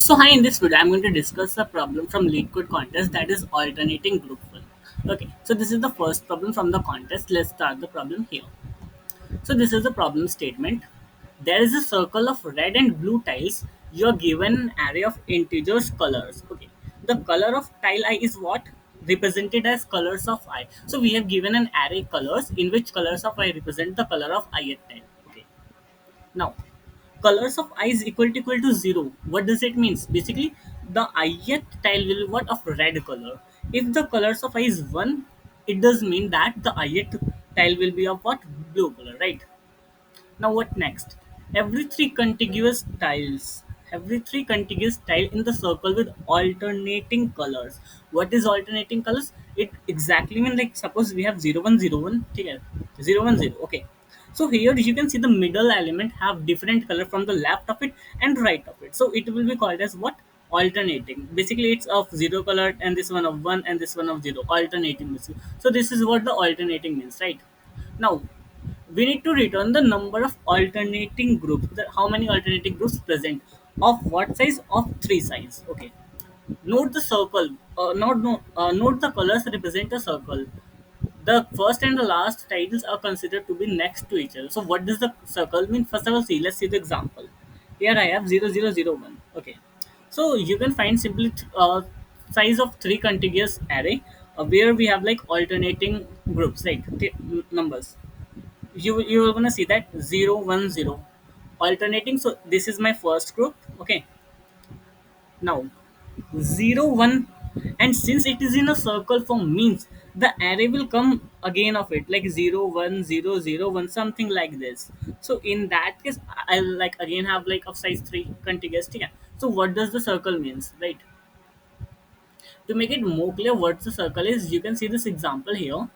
So hi, in this video, I'm going to discuss a problem from lead code contest, that is alternating group one. Okay, so this is the first problem from the contest. Let's start the problem here. So this is the problem statement. There is a circle of red and blue tiles. You are given an array of integers colors. Okay, the color of tile I is what? Represented as colors of I. So we have given an array colors in which colors of I represent the color of ith tile. Okay, now, colors of I is equal to 0. What does it means? Basically, the ith tile will be what of red color. If the colors of I is 1, it does mean that the ith tile will be of what? Blue color, right? Now what next? Every three contiguous tiles. Every three contiguous tile in the circle with alternating colors. What is alternating colors? It exactly means like suppose we have 0 1 0 1. Okay, 0 1 0. Okay. So here you can see the middle element have different color from the left of it and right of it. So it will be called as what? Alternating. Basically it's of zero color and this one of one and this one of zero. Alternating. So this is what the alternating means, right? Now we need to return the number of alternating groups, how many alternating groups present, of what size, of three size. Okay, note the circle, note the colors represent a circle. The first and the last titles are considered to be next to each other. So what does the circle mean? First of all, see, let's see the example. Here I have 0001. Okay, so you can find simply size of three contiguous array, where we have like alternating groups, right? Numbers. You're gonna see that 0 1 0 alternating. So this is my first group. Okay, now 0 1, and since it is in a circle form means the array will come again of it, like 0 1 0 0 1, something like this. So in that case I'll like again have like of size 3 contiguous. Yeah. So what does the circle means, right? To make it more clear what the circle is, you can see this example here.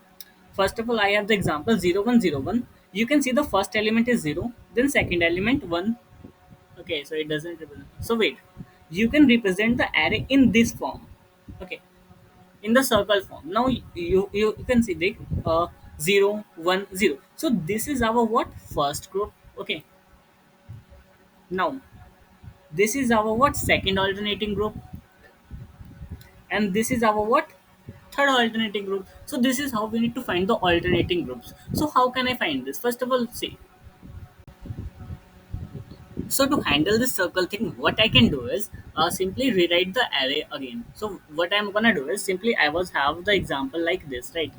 First of all, I have the example 0 1 0 1. You can see the first element is 0, then second element 1. Okay, so it doesn't represent. So wait, you can represent the array in this form. Okay, in the circle form. Now you can see the 0 1 0. So this is our what? First group. Okay, now this is our what? Second alternating group, and this is our what? Third alternating group. So this is how we need to find the alternating groups. So how can I find this? First of all, see, so to handle this circle thing, what I can do is simply rewrite the array again. So what I'm gonna do is simply I was have the example like this, right?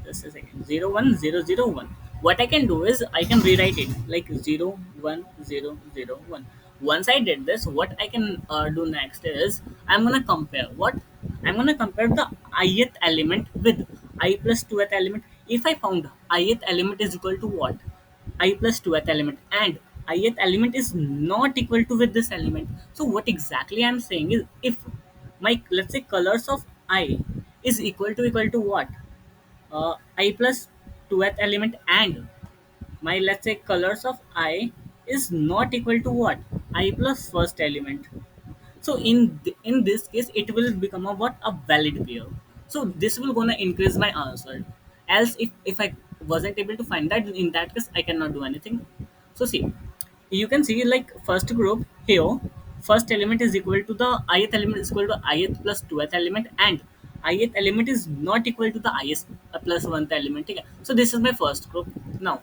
Just a second. 0 1 0 0 1. What I can do is I can rewrite it like 0 1 0 0 1. Once I did this, what I can do next is I'm gonna compare what? I'm gonna compare the ith element with I plus 2th element. If I found ith element is equal to what? I plus 2th element, and ith element is not equal to with this element. So what exactly I'm saying is, if my, let's say, colors of I is equal to what? I plus 2th element, and my, let's say, colors of I is not equal to what? I plus first element. So in this case, it will become a what? A valid pair. So this will gonna increase my answer. Else, if I wasn't able to find that, in that case I cannot do anything. So see, you can see like first group here, first element is equal to the ith element is equal to ith plus 2th element, and ith element is not equal to the ith plus 1th element. Okay? So this is my first group. Now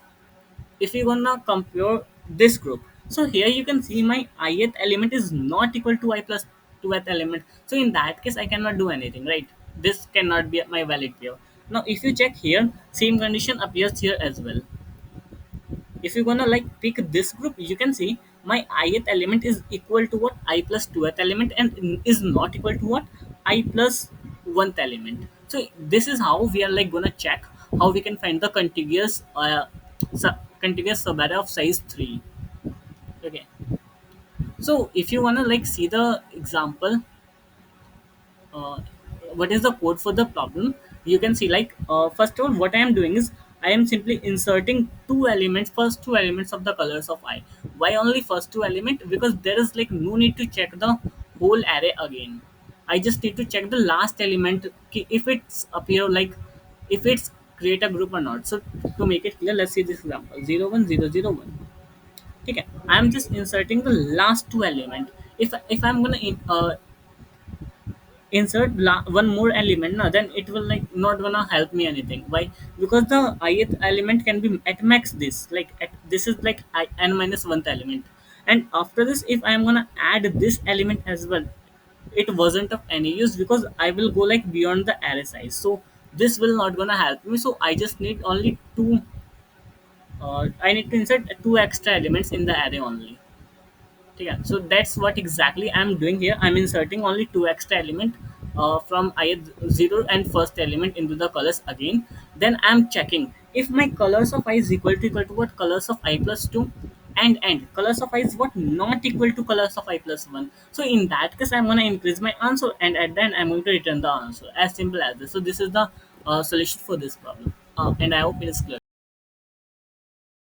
if you gonna compare this group, so here you can see my ith element is not equal to I plus 2th element. So in that case I cannot do anything, right? This cannot be my valid pair. Now if you check here, same condition appears here as well. If you're gonna like pick this group, you can see my ith element is equal to what? I plus 2th element, and is not equal to what? I plus 1th element. So this is how we are like gonna check how we can find the contiguous contiguous subarray of size 3. Okay, so if you wanna like see the example, uh, what is the code for the problem, you can see like first of all what I am doing is I am simply inserting first two elements of the colors of I. Why only first two element? Because there is like no need to check the whole array again. I just need to check the last element, if it's appear like, if it's create a group or not. So to make it clear, let's see this example 0 1 0 0 1. Okay, I am just inserting the last two element if I'm gonna insert one more element now, then it will like not gonna help me anything. Why? Because the ith element can be at max this, like this is like n minus 1th element, and after this if I'm gonna add this element as well, it wasn't of any use because I will go like beyond the array size. So this will not gonna help me, so I just need only two. I need to insert two extra elements in the array only. Yeah, so that's what exactly I'm doing here. I'm inserting only two extra element from ith zero and first element into the colors again. Then I'm checking if my colors of I is equal to what colors of I plus two, and colors of I is what not equal to colors of I plus one. So in that case, I'm gonna increase my answer, and at the end I'm going to return the answer. As simple as this. So this is the solution for this problem, and I hope it is clear.